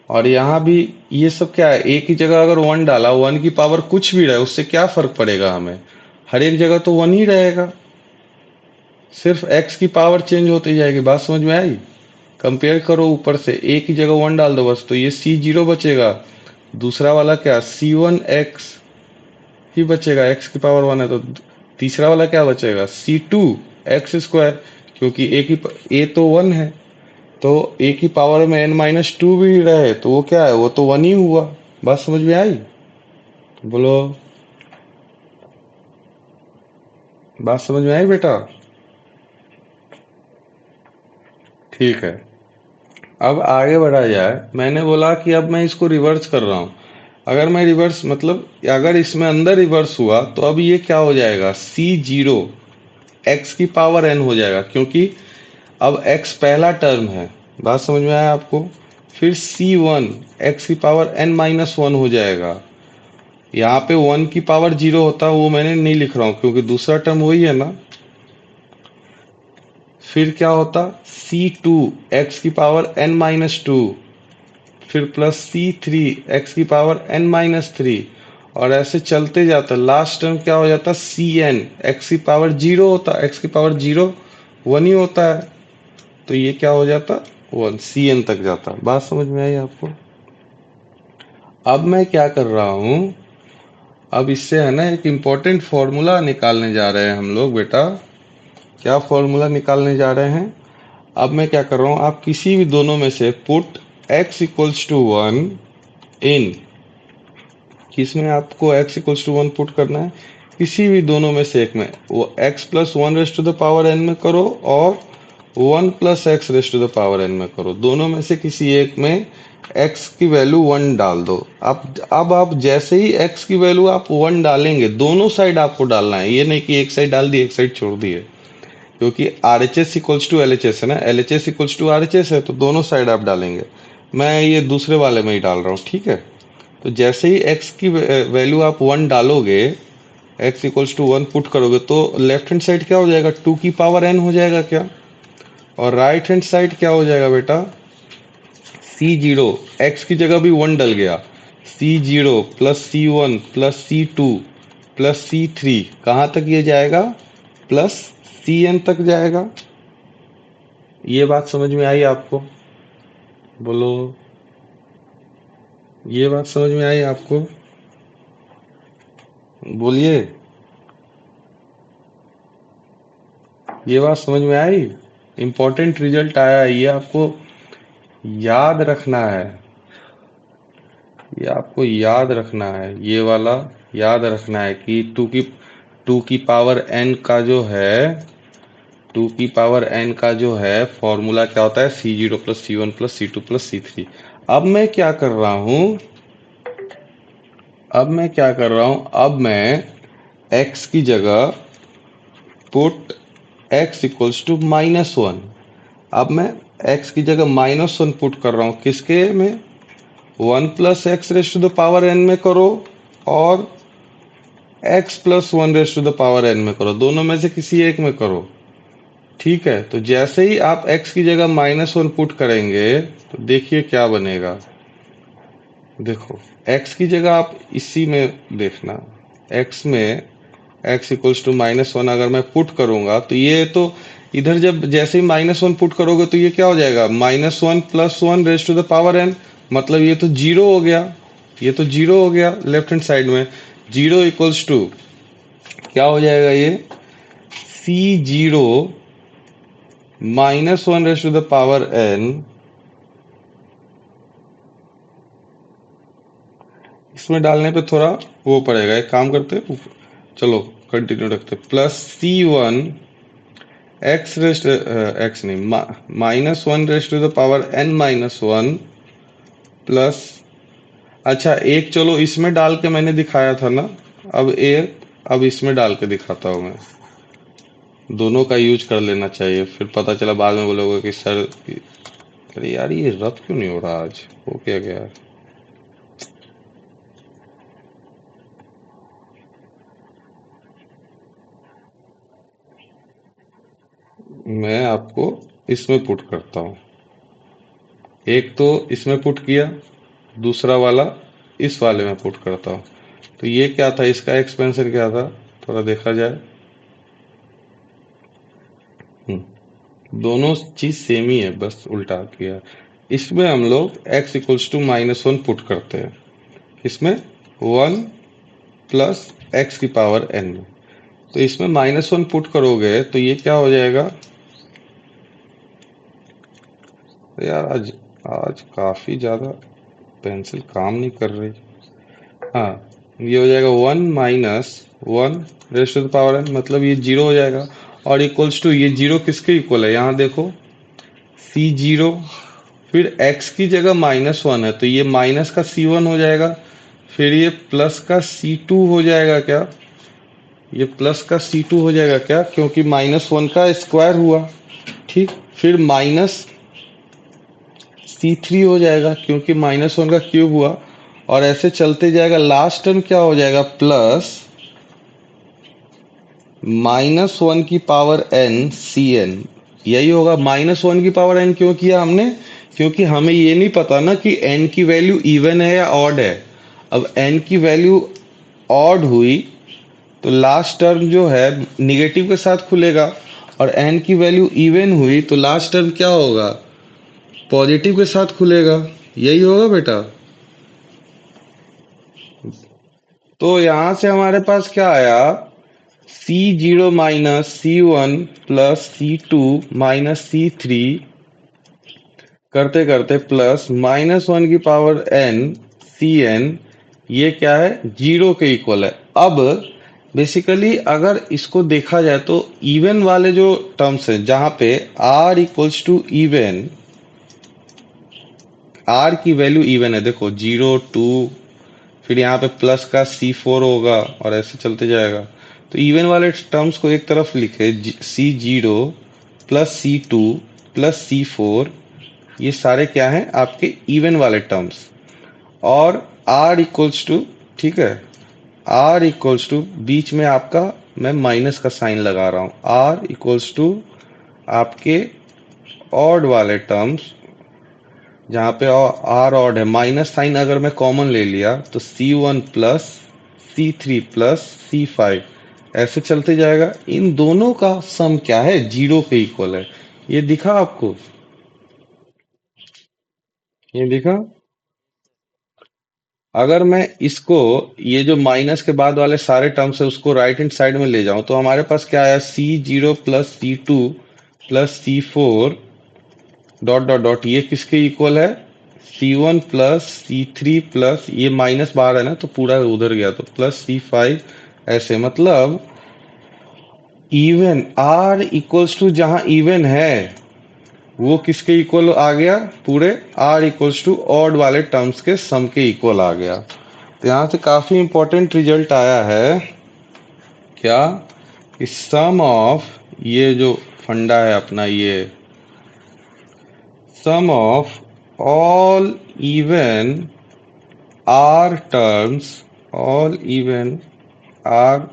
[SPEAKER 1] और यहाँ भी ये सब क्या है, a की जगह अगर 1 डाला, 1 की पावर कुछ भी रहे उससे क्या फर्क पड़ेगा हमें, हर एक जगह तो 1 ही रहेगा, सिर्फ x की पावर चेंज होती जाएगी। बात समझ में आई? कंपेयर करो, ऊपर से a की जगह 1 डाल दो बस, तो ये c0 बचेगा। दूसरा वाला क्या, c1x ही बचेगा, x की पावर 1 है तो। तीसरा वाला क्या बचेगा, c2x², क्योंकि a तो 1 है, तो a की पावर में n-2 भी रहे तो वो क्या है, वो तो 1 ही हुआ। बात समझ में आई? बोलो, बात समझ में आई बेटा? ठीक है, अब आगे बढ़ा जाए। मैंने बोला कि अब मैं इसको रिवर्स कर रहा हूँ। अगर मैं रिवर्स मतलब अगर इसमें अंदर रिवर्स हुआ तो अब ये क्या हो जाएगा, c0 x की पावर n हो जाएगा, क्योंकि अब x पहला टर्म है। बात समझ में आया आपको? फिर c1 x की पावर n-1 हो जाएगा। यहाँ पे 1 की पावर 0 होता, वो मैंने नहीं लिख रहा हूँ क्योंकि दूसरा टर्म वही है ना। फिर क्या होता, c2 x की पावर n-2, फिर प्लस c3 x की पावर n-3, और ऐसे चलते जाता। लास्ट टर्म क्या हो जाता, cn x की पावर 0 होता, x की पावर 0 1 ही होता है, तो ये क्या हो जाता, 1 cn तक जाता। बात समझ में आई आपको? अब मैं क्या कर रहा हूँ, अब इससे है ना एक इम्पोर्टेंट फॉर्मूला निकालने जा रहे हैं हम लोग बेटा। क्या फॉर्मूला निकालने जा रहे हैं? अब मैं क्या कर रहा हूँ, आप किसी भी दोनों में से पुट x इक्वल्स टू 1 इन, किसमें आपको x इक्वल्स टू 1 पुट करना है, किसी भी दोनों में से एक में। वो x plus 1 raise to the power n में करो और 1 plus x raise to the power n में करो। दोनों में से किसी एक में x की वैल्यू 1 डाल दो। अब आप जैसे ही x की वैल्यू आप 1 डालेंगे, दोनों साइड आपको डालना है, ये नहीं कि एक साइड डाल दी एक साइड छोड़ दिए, क्योंकि R H S equals to L H S है ना, L H S equals to R H S है, तो दोनों साइड आप डालेंगे। मैं ये दूसरे वाले में ही डाल रहा हूँ, ठीक है। तो जैसे ही x की वैल्यू आप 1 डालोगे, x इक्वल्स टू 1 पुट करोगे, तो लेफ्ट हैंड साइड क्या हो जाएगा, 2 की पावर n हो जाएगा क्या, और राइट हैंड साइड क्या हो जाएगा बेटा, c0 x की जगह भी 1 डल गया, c0 plus c1 plus c2 plus c3 कहाँ तक ये जाएगा, प्लस cn तक जाएगा। ये बात समझ में आई आपको? बोलो, ये बात समझ में आई आपको? बोलिए, ये बात समझ में आई? इंपॉर्टेंट रिजल्ट आया है, ये आपको याद रखना है, ये आपको याद रखना है, ये वाला याद रखना है कि टू की पावर n का जो है, 2 की पावर n का जो है फॉर्मूला क्या होता है, c0 plus c1 plus c2 plus c3। अब मैं क्या कर रहा हूं, अब मैं क्या कर रहा हूं, अब मैं x की जगह पुट x इक्वल्स टू -1। अब मैं x की जगह -1 पुट कर रहा हूं, किसके में, 1 plus x raise to the power n में करो और x plus 1 raise to the power n में करो, दोनों में से किसी एक में करो, ठीक है। तो जैसे ही आप x की जगह -1 पुट करेंगे तो देखिए क्या बनेगा, देखो x की जगह आप इसी में देखना, x में x इक्वल्स टू -1 अगर मैं पुट करूंगा तो ये तो इधर जब जैसे ही -1 पुट करोगे तो ये क्या हो जाएगा, -1 + 1 raise to the power n, मतलब ये तो जीरो हो गया, ये तो जीरो हो गया लेफ्ट हैंड साइड में। जीरो इक्वल्स टू क्या हो जाएगा, ये c0 -1 raise to the power n। इसमें डालने पे थोड़ा वो पड़ेगा, एक काम करते, चलो कंटिन्यू रखते, +c1 x रेस्ट x नहीं -1 raised to the power n-1 plus, अच्छा एक चलो इसमें डाल के मैंने दिखाया था ना, अब एक अब इसमें डाल के दिखाता हूँ मैं। दोनों का यूज कर लेना चाहिए, फिर पता चला बाद में बोलोगे कि सर, अरे यार ये रब क्यों नहीं हो रहा आज, हो क्या गया। मैं आपको इसमें पुट करता हूँ, एक तो इसमें पुट किया, दूसरा वाला इस वाले में पुट करता हूँ। तो ये क्या था, इसका एक्सपेंशन क्या था, थोड़ा देखा जाए। दोनों चीज सेम ही है, बस उल्टा किया। इसमें हम लोग x इक्वल्स टू -1 पुट करते हैं, इसमें 1 प्लस x की पावर n में। तो इसमें -1 पुट करोगे तो ये क्या हो जाएगा, तो यार आज आज काफी ज्यादा पेंसिल काम नहीं कर रही। हाँ, ये हो जाएगा 1 - 1 raise to the power n, मतलब ये जीरो हो जाएगा। और इक्वल्स टू, ये जीरो किसके इक्वल है, यहाँ देखो c0, फिर x की जगह -1 है तो ये माइनस का c1 हो जाएगा, फिर ये प्लस का c2 हो जाएगा क्या, ये प्लस का c2 हो जाएगा क्या, क्योंकि -1 का स्क्वायर हुआ, ठीक। फिर माइनस c3 हो जाएगा क्योंकि -1 का क्यूब हुआ, और ऐसे चलते जाएगा। लास्ट टर्म क्या हो जाएगा, प्लस -1 की पावर n cn, यही होगा। -1 की पावर n क्यों किया हमने, क्योंकि हमें ये नहीं पता ना कि n की वैल्यू इवन है या ऑड है। अब n की वैल्यू ऑड हुई तो लास्ट टर्म जो है निगेटिव के साथ खुलेगा, और n की वैल्यू इवन हुई तो लास्ट टर्म क्या होगा, पॉजिटिव के साथ खुलेगा। यही होगा बेटा। तो यहां से हमारे पास क्या आया, c0 minus c1 plus c2 minus c3 करते करते प्लस -1 की पावर n cn, ये क्या है, जीरो के इक्वल है। अब बेसिकली अगर इसको देखा जाए तो इवन वाले जो टर्म्स हैं जहां पे r equals to even, r की वैल्यू इवन है, देखो 0 2, फिर यहाँ पे प्लस का c4 होगा और ऐसे चलते जाएगा। तो इवन वाले टर्म्स को एक तरफ लिखे, c0 plus c2 plus c4, ये सारे क्या हैं आपके इवन वाले टर्म्स। और r इक्वल्स टू, ठीक है, r इक्वल्स टू बीच में आपका मैं माइनस का साइन लगा रहा हूँ, r इक्वल्स टू आपके ऑड वाले टर्म्स, जहाँ पे आर ऑड है, माइनस साइन अगर मैं कॉमन ले लिया तो c1 plus c3 plus c5, ऐसे चलते जाएगा। इन दोनों का सम क्या है, जीरो के इक्वल है। ये दिखा आपको, ये दिखा। अगर मैं इसको, ये जो माइनस के बाद वाले सारे टर्म्स है उसको राइट हैंड साइड में ले जाऊं तो हमारे पास क्या आया, c0 plus c2 plus c4 dot dot dot, ये किसके इक्वल है, c1 प्लस c3 प्लस, ये माइनस बाहर है ना तो पूरा उधर गया तो प्लस c5, ऐसे मतलब इवन r इक्वल्स टू, जहां इवन है वो किसके इक्वल आ गया, पूरे r इक्वल्स टू ऑड वाले टर्म्स के सम के इक्वल आ गया। तो यहाँ से काफी इंपॉर्टेंट रिजल्ट आया है क्या, कि सम ऑफ, ये जो फंडा है अपना, ये sum of all even r terms, all even r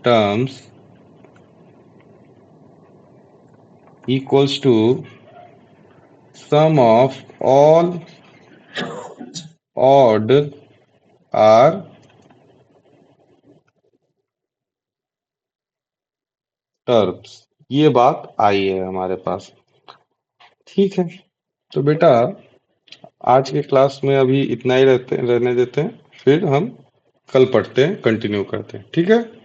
[SPEAKER 1] terms equals to sum of odd r terms, ये बात आई है हमारे पास। ठीक है, तो बेटा आज के क्लास में अभी इतना ही रहने देते हैं, फिर हम कल पढ़ते हैं, कंटिन्यू करते हैं, ठीक है।